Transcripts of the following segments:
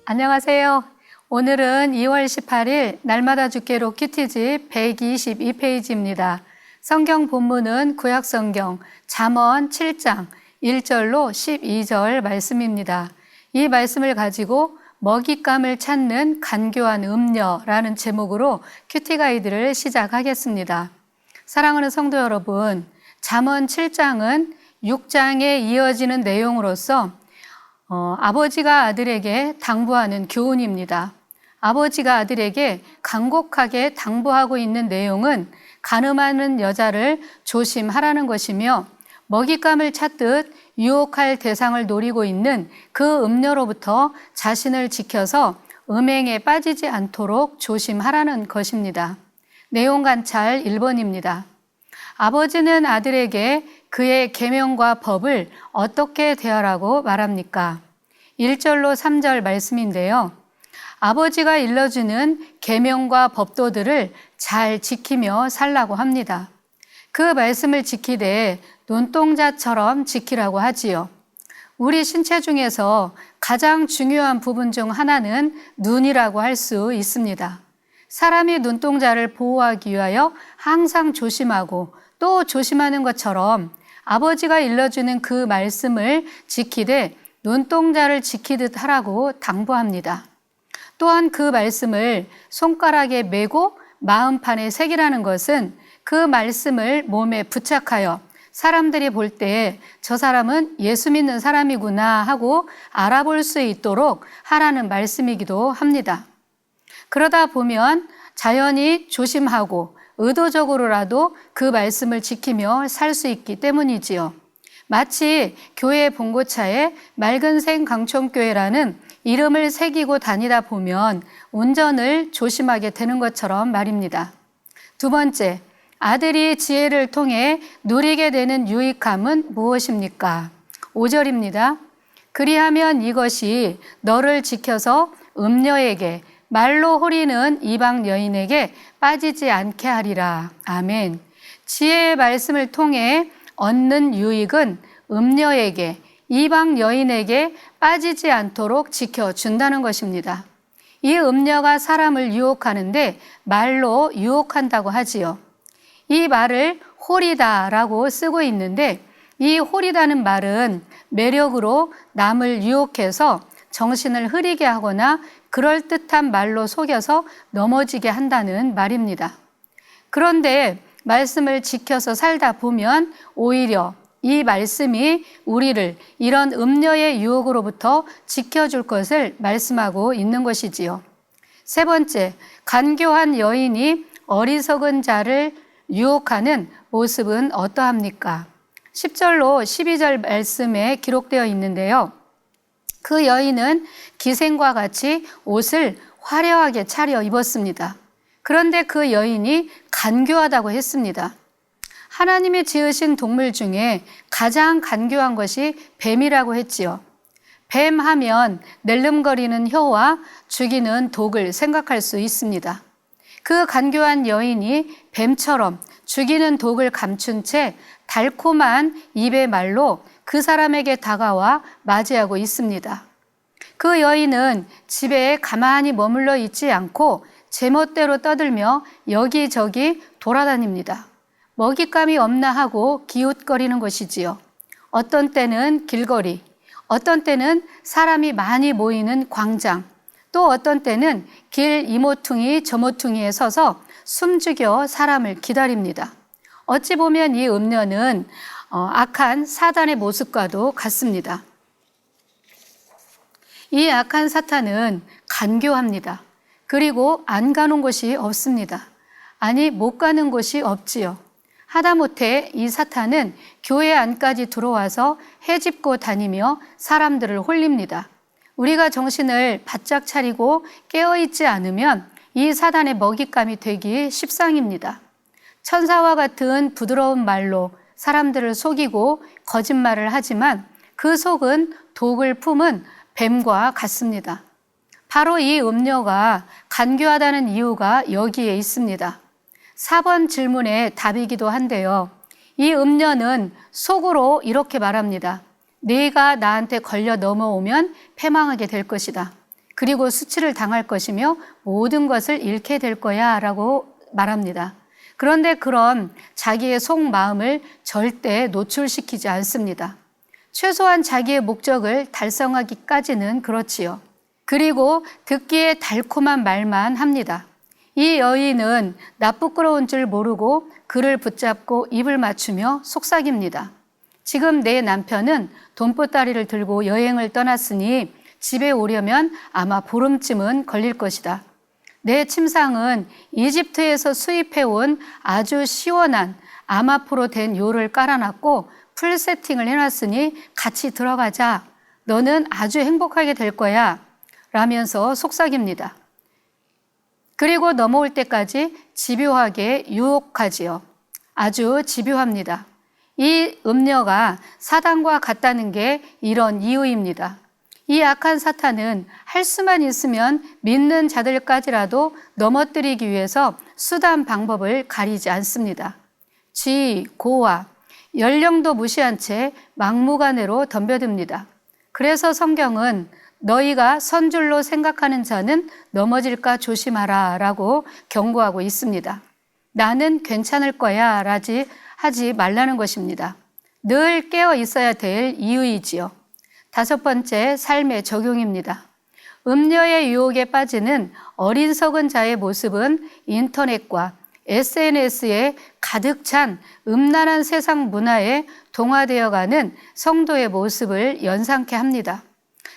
안녕하세요. 오늘은 2월 18일 날마다 주께로 큐티집 122페이지입니다. 성경 본문은 구약성경 잠언 7장 1절로 12절 말씀입니다. 이 말씀을 가지고 먹잇감을 찾는 간교한 음녀라는 제목으로 큐티 가이드를 시작하겠습니다. 사랑하는 성도 여러분, 잠언 7장은 6장에 이어지는 내용으로서 아버지가 아들에게 당부하는 교훈입니다. 아버지가 아들에게 간곡하게 당부하고 있는 내용은 간음하는 여자를 조심하라는 것이며 먹잇감을 찾듯 유혹할 대상을 노리고 있는 그 음녀로부터 자신을 지켜서 음행에 빠지지 않도록 조심하라는 것입니다. 내용 관찰 1번입니다. 아버지는 아들에게 그의 계명과 법을 어떻게 대하라고 말합니까? 1절로 3절 말씀인데요. 아버지가 일러주는 계명과 법도들을 잘 지키며 살라고 합니다. 그 말씀을 지키되 눈동자처럼 지키라고 하지요. 우리 신체 중에서 가장 중요한 부분 중 하나는 눈이라고 할 수 있습니다. 사람이 눈동자를 보호하기 위하여 항상 조심하고 또 조심하는 것처럼 아버지가 일러주는 그 말씀을 지키되 눈동자를 지키듯 하라고 당부합니다. 또한 그 말씀을 손가락에 메고 마음판에 새기라는 것은 그 말씀을 몸에 부착하여 사람들이 볼 때 저 사람은 예수 믿는 사람이구나 하고 알아볼 수 있도록 하라는 말씀이기도 합니다. 그러다 보면 자연히 조심하고 의도적으로라도 그 말씀을 지키며 살 수 있기 때문이지요. 마치 교회 봉고차에 맑은생 강촌교회라는 이름을 새기고 다니다 보면 운전을 조심하게 되는 것처럼 말입니다. 두 번째, 아들이 지혜를 통해 누리게 되는 유익함은 무엇입니까? 5절입니다. 그리하면 이것이 너를 지켜서 음녀에게 말로 호리는 이방 여인에게 빠지지 않게 하리라. 아멘. 지혜의 말씀을 통해 얻는 유익은 음녀에게, 이방 여인에게 빠지지 않도록 지켜준다는 것입니다. 이 음녀가 사람을 유혹하는데 말로 유혹한다고 하지요. 이 말을 홀이다라고 쓰고 있는데 이 홀이다는 말은 매력으로 남을 유혹해서 정신을 흐리게 하거나 그럴듯한 말로 속여서 넘어지게 한다는 말입니다. 그런데 말씀을 지켜서 살다 보면 오히려 이 말씀이 우리를 이런 음녀의 유혹으로부터 지켜줄 것을 말씀하고 있는 것이지요. 세 번째, 간교한 여인이 어리석은 자를 유혹하는 모습은 어떠합니까? 10절로 12절 말씀에 기록되어 있는데요. 그 여인은 기생과 같이 옷을 화려하게 차려 입었습니다. 그런데 그 여인이 간교하다고 했습니다. 하나님이 지으신 동물 중에 가장 간교한 것이 뱀이라고 했지요. 뱀 하면 낼름거리는 혀와 죽이는 독을 생각할 수 있습니다. 그 간교한 여인이 뱀처럼 죽이는 독을 감춘 채 달콤한 입의 말로 그 사람에게 다가와 맞이하고 있습니다. 그 여인은 집에 가만히 머물러 있지 않고 제멋대로 떠들며 여기저기 돌아다닙니다. 먹잇감이 없나 하고 기웃거리는 것이지요. 어떤 때는 길거리, 어떤 때는 사람이 많이 모이는 광장, 또 어떤 때는 길 이모퉁이 저모퉁이에 서서 숨죽여 사람을 기다립니다. 어찌 보면 이 음녀는 악한 사단의 모습과도 같습니다. 이 악한 사탄은 간교합니다. 그리고 안 가는 곳이 없습니다. 아니, 못 가는 곳이 없지요. 하다못해 이 사탄은 교회 안까지 들어와서 헤집고 다니며 사람들을 홀립니다. 우리가 정신을 바짝 차리고 깨어있지 않으면 이 사단의 먹잇감이 되기 십상입니다. 천사와 같은 부드러운 말로 사람들을 속이고 거짓말을 하지만 그 속은 독을 품은 뱀과 같습니다. 바로 이 음녀가 간교하다는 이유가 여기에 있습니다. 4번 질문의 답이기도 한데요. 이 음녀는 속으로 이렇게 말합니다. 네가 나한테 걸려 넘어오면 패망하게 될 것이다. 그리고 수치를 당할 것이며 모든 것을 잃게 될 거야 라고 말합니다. 그런데 그런 자기의 속마음을 절대 노출시키지 않습니다. 최소한 자기의 목적을 달성하기까지는 그렇지요. 그리고 듣기에 달콤한 말만 합니다. 이 여인은 나 부끄러운 줄 모르고 그를 붙잡고 입을 맞추며 속삭입니다. 지금 내 남편은 돈보따리를 들고 여행을 떠났으니 집에 오려면 아마 보름쯤은 걸릴 것이다. 내 침상은 이집트에서 수입해온 아주 시원한 아마포로 된 요를 깔아놨고 풀 세팅을 해놨으니 같이 들어가자. 너는 아주 행복하게 될 거야. 라면서 속삭입니다. 그리고 넘어올 때까지 집요하게 유혹하지요. 아주 집요합니다. 이 음녀가 사단과 같다는 게 이런 이유입니다. 이 악한 사탄은 할 수만 있으면 믿는 자들까지라도 넘어뜨리기 위해서 수단 방법을 가리지 않습니다. 지, 고와 연령도 무시한 채 막무가내로 덤벼듭니다. 그래서 성경은 너희가 선줄로 생각하는 자는 넘어질까 조심하라 라고 경고하고 있습니다. 나는 괜찮을 거야 하지 말라는 것입니다. 늘 깨어 있어야 될 이유이지요. 5번째, 삶의 적용입니다. 음녀의 유혹에 빠지는 어린석은 자의 모습은 인터넷과 SNS에 가득 찬 음란한 세상 문화에 동화되어가는 성도의 모습을 연상케 합니다.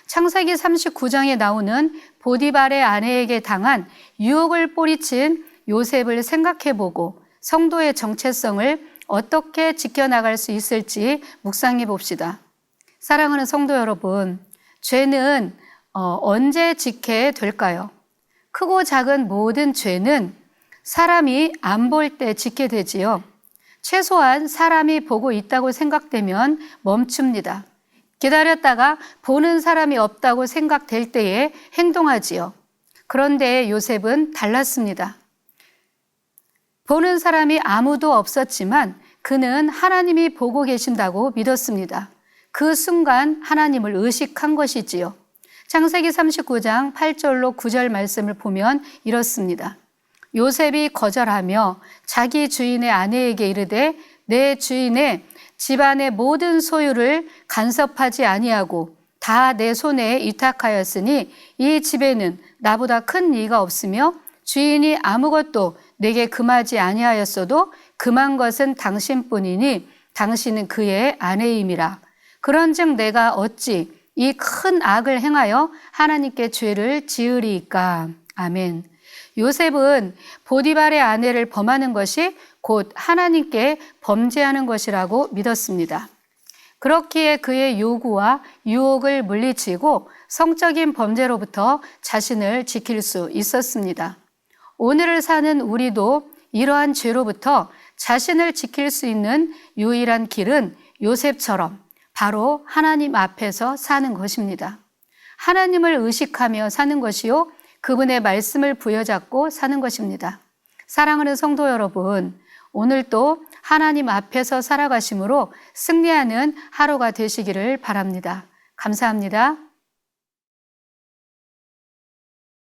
창세기 39장에 나오는 보디발의 아내에게 당한 유혹을 뿌리친 요셉을 생각해보고 성도의 정체성을 어떻게 지켜나갈 수 있을지 묵상해 봅시다. 사랑하는 성도 여러분, 죄는 언제 지게 될까요? 크고 작은 모든 죄는 사람이 안 볼 때 지게 되지요. 최소한 사람이 보고 있다고 생각되면 멈춥니다. 기다렸다가 보는 사람이 없다고 생각될 때에 행동하지요. 그런데 요셉은 달랐습니다. 보는 사람이 아무도 없었지만 그는 하나님이 보고 계신다고 믿었습니다. 그 순간 하나님을 의식한 것이지요. 창세기 39장 8절로 9절 말씀을 보면 이렇습니다. 요셉이 거절하며 자기 주인의 아내에게 이르되 내 주인의 집안의 모든 소유를 간섭하지 아니하고 다 내 손에 위탁하였으니 이 집에는 나보다 큰 이가 없으며 주인이 아무것도 내게 금하지 아니하였어도 금한 것은 당신뿐이니 당신은 그의 아내임이라. 그런즉 내가 어찌 이 큰 악을 행하여 하나님께 죄를 지으리이까. 아멘. 요셉은 보디발의 아내를 범하는 것이 곧 하나님께 범죄하는 것이라고 믿었습니다. 그렇기에 그의 요구와 유혹을 물리치고 성적인 범죄로부터 자신을 지킬 수 있었습니다. 오늘을 사는 우리도 이러한 죄로부터 자신을 지킬 수 있는 유일한 길은 요셉처럼 바로 하나님 앞에서 사는 것입니다. 하나님을 의식하며 사는 것이요, 그분의 말씀을 부여잡고 사는 것입니다. 사랑하는 성도 여러분, 오늘도 하나님 앞에서 살아가심으로 승리하는 하루가 되시기를 바랍니다. 감사합니다.